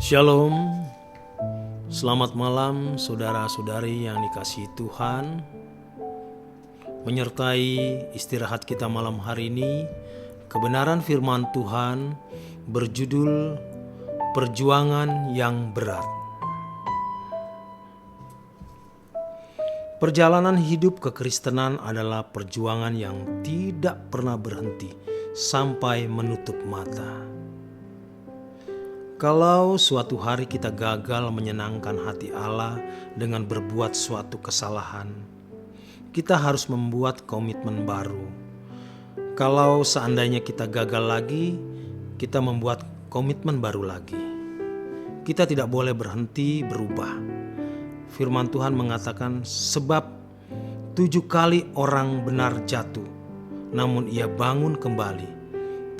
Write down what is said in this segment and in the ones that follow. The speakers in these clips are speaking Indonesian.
Shalom, selamat malam saudara-saudari yang dikasihi Tuhan. Menyertai istirahat kita malam hari ini, kebenaran firman Tuhan berjudul Perjuangan yang Berat. Perjalanan hidup kekristenan adalah perjuangan yang tidak pernah berhenti sampai menutup mata. Kalau suatu hari kita gagal menyenangkan hati Allah dengan berbuat suatu kesalahan, kita harus membuat komitmen baru. Kalau seandainya kita gagal lagi, kita membuat komitmen baru lagi. Kita tidak boleh berhenti berubah. Firman Tuhan mengatakan, sebab 7 kali orang benar jatuh, namun ia bangun kembali.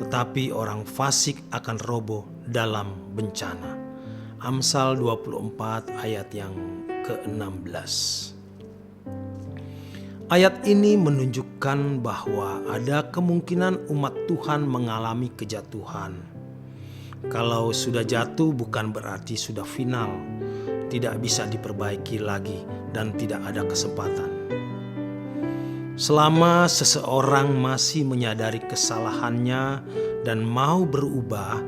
Tetapi orang fasik akan roboh dalam bencana. Amsal 24 ayat yang ke-16. Ayat ini menunjukkan bahwa ada kemungkinan umat Tuhan mengalami kejatuhan. Kalau sudah jatuh bukan berarti sudah final, tidak bisa diperbaiki lagi dan tidak ada kesempatan. Selama seseorang masih menyadari kesalahannya dan mau berubah,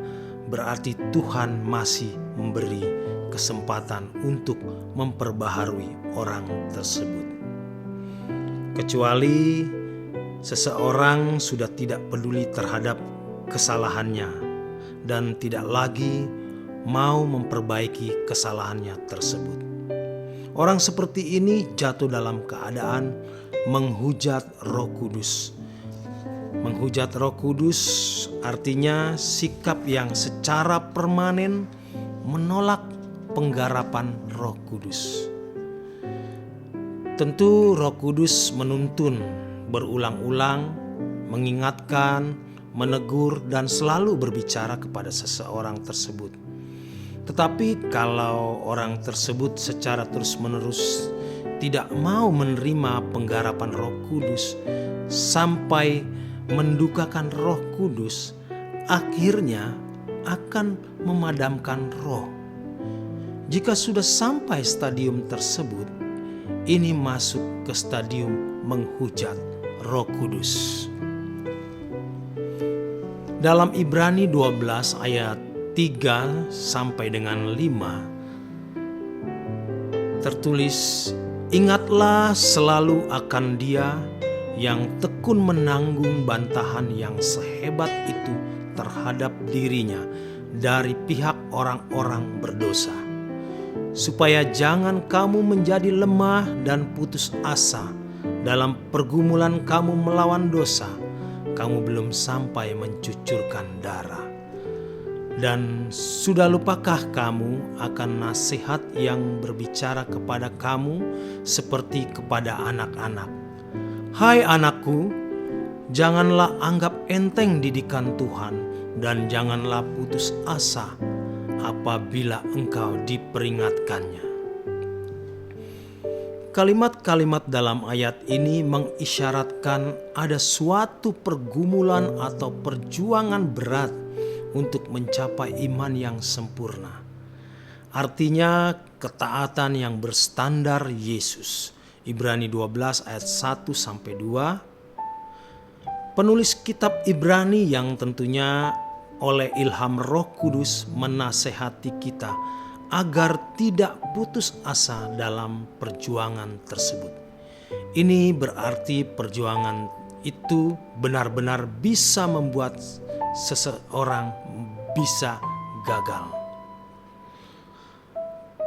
berarti Tuhan masih memberi kesempatan untuk memperbaharui orang tersebut. Kecuali seseorang sudah tidak peduli terhadap kesalahannya dan tidak lagi mau memperbaiki kesalahannya tersebut. Orang seperti ini jatuh dalam keadaan menghujat Roh Kudus. Menghujat Roh Kudus artinya sikap yang secara permanen menolak penggarapan Roh Kudus. Tentu Roh Kudus menuntun berulang-ulang, mengingatkan, menegur dan selalu berbicara kepada seseorang tersebut. Tetapi kalau orang tersebut secara terus-menerus tidak mau menerima penggarapan Roh Kudus sampai mendukakan Roh Kudus, akhirnya akan memadamkan roh. Jika sudah sampai stadium tersebut, ini masuk ke stadium menghujat Roh Kudus. Dalam Ibrani 12 ayat 3 sampai dengan 5 tertulis, ingatlah selalu akan Dia yang tekun menanggung bantahan yang sehebat itu terhadap dirinya dari pihak orang-orang berdosa, supaya jangan kamu menjadi lemah dan putus asa dalam pergumulan kamu melawan dosa. Kamu belum sampai mencucurkan darah. Dan sudah lupakah kamu akan nasihat yang berbicara kepada kamu seperti kepada anak-anak? Hai anakku, janganlah anggap enteng didikan Tuhan dan janganlah putus asa apabila engkau diperingatkannya. Kalimat-kalimat dalam ayat ini mengisyaratkan ada suatu pergumulan atau perjuangan berat untuk mencapai iman yang sempurna. Artinya ketaatan yang berstandar Yesus. Ibrani 12 ayat 1 sampai 2. Penulis kitab Ibrani yang tentunya oleh ilham Roh Kudus menasehati kita agar tidak putus asa dalam perjuangan tersebut. Ini berarti perjuangan itu benar-benar bisa membuat seseorang bisa gagal.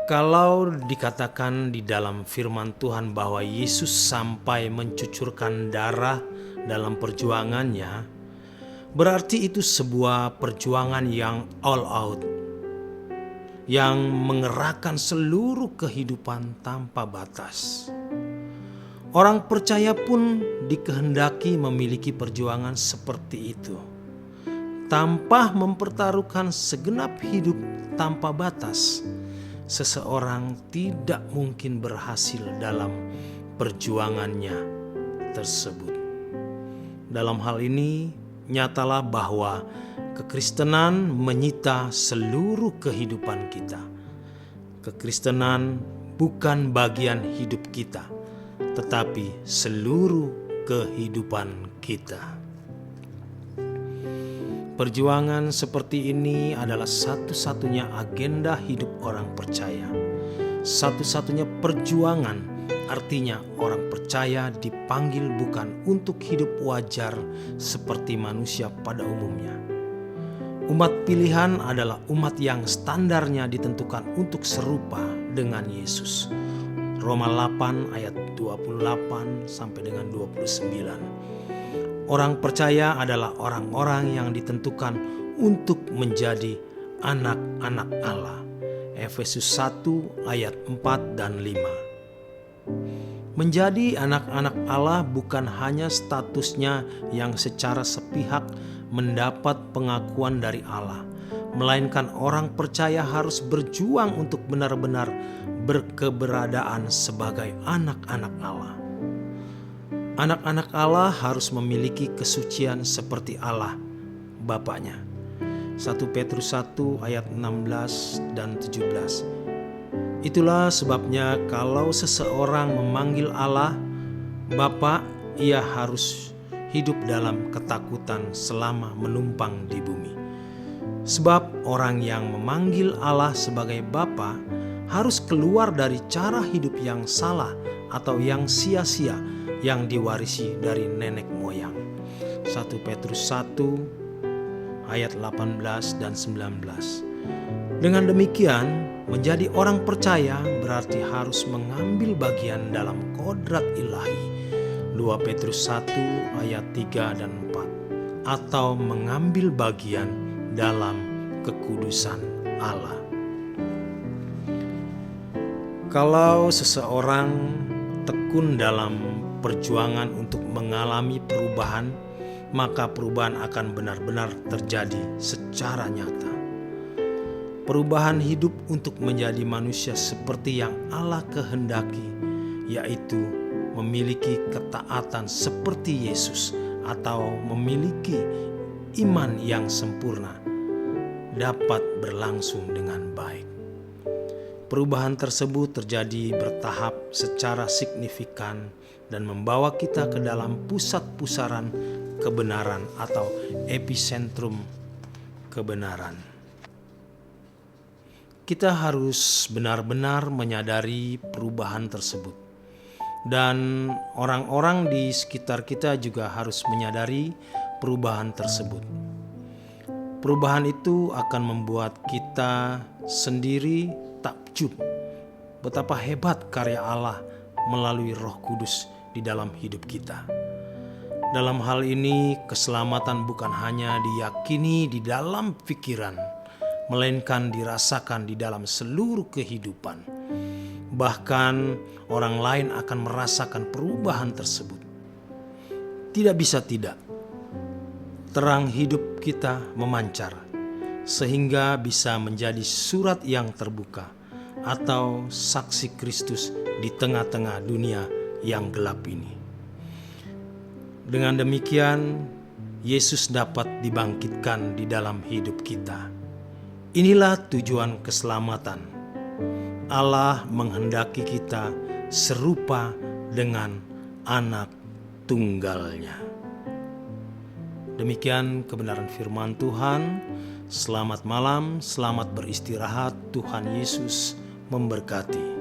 Kalau dikatakan di dalam firman Tuhan bahwa Yesus sampai mencucurkan darah dalam perjuangannya, berarti itu sebuah perjuangan yang all out, yang mengerahkan seluruh kehidupan tanpa batas. Orang percaya pun dikehendaki memiliki perjuangan seperti itu, tanpa mempertaruhkan segenap hidup tanpa batas. Seseorang tidak mungkin berhasil dalam perjuangannya tersebut. Dalam hal ini, nyatalah bahwa kekristenan menyita seluruh kehidupan kita. Kekristenan bukan bagian hidup kita, tetapi seluruh kehidupan kita. Perjuangan seperti ini adalah satu-satunya agenda hidup orang percaya. Satu-satunya perjuangan, artinya orang percaya dipanggil bukan untuk hidup wajar seperti manusia pada umumnya. Umat pilihan adalah umat yang standarnya ditentukan untuk serupa dengan Yesus. Roma 8 ayat 28 sampai dengan 29. Orang percaya adalah orang-orang yang ditentukan untuk menjadi anak-anak Allah. Efesus 1 ayat 4 dan 5. Menjadi anak-anak Allah bukan hanya statusnya yang secara sepihak mendapat pengakuan dari Allah, melainkan orang percaya harus berjuang untuk benar-benar berkeberadaan sebagai anak-anak Allah. Anak-anak Allah harus memiliki kesucian seperti Allah, Bapaknya. 1 Petrus 1 ayat 16 dan 17. Itulah sebabnya kalau seseorang memanggil Allah Bapa, ia harus hidup dalam ketakutan selama menumpang di bumi. Sebab orang yang memanggil Allah sebagai Bapa harus keluar dari cara hidup yang salah atau yang sia-sia yang diwarisi dari nenek moyang. 1 Petrus 1 ayat 18 dan 19. Dengan demikian, menjadi orang percaya berarti harus mengambil bagian dalam kodrat ilahi. 2 Petrus 1 ayat 3 dan 4. Atau mengambil bagian dalam kekudusan Allah. Kalau seseorang tekun dalam perjuangan untuk mengalami perubahan, maka perubahan akan benar-benar terjadi secara nyata. Perubahan hidup untuk menjadi manusia seperti yang Allah kehendaki, yaitu memiliki ketaatan seperti Yesus atau memiliki iman yang sempurna, dapat berlangsung dengan baik. Perubahan tersebut terjadi bertahap secara signifikan dan membawa kita ke dalam pusat pusaran kebenaran atau epicentrum kebenaran. Kita harus benar-benar menyadari perubahan tersebut, dan orang-orang di sekitar kita juga harus menyadari perubahan tersebut. Perubahan itu akan membuat kita sendiri takjub betapa hebat karya Allah melalui Roh Kudus di dalam hidup kita. Dalam hal ini, keselamatan bukan hanya diyakini di dalam pikiran, melainkan dirasakan di dalam seluruh kehidupan. Bahkan orang lain akan merasakan perubahan tersebut. Tidak bisa tidak, terang hidup kita memancar sehingga bisa menjadi surat yang terbuka atau saksi Kristus di tengah-tengah dunia yang gelap ini. Dengan demikian, Yesus dapat dibangkitkan di dalam hidup kita. Inilah tujuan keselamatan. Allah menghendaki kita serupa dengan anak tunggalnya. Demikian kebenaran firman Tuhan. Selamat malam, selamat beristirahat. Tuhan Yesus memberkati.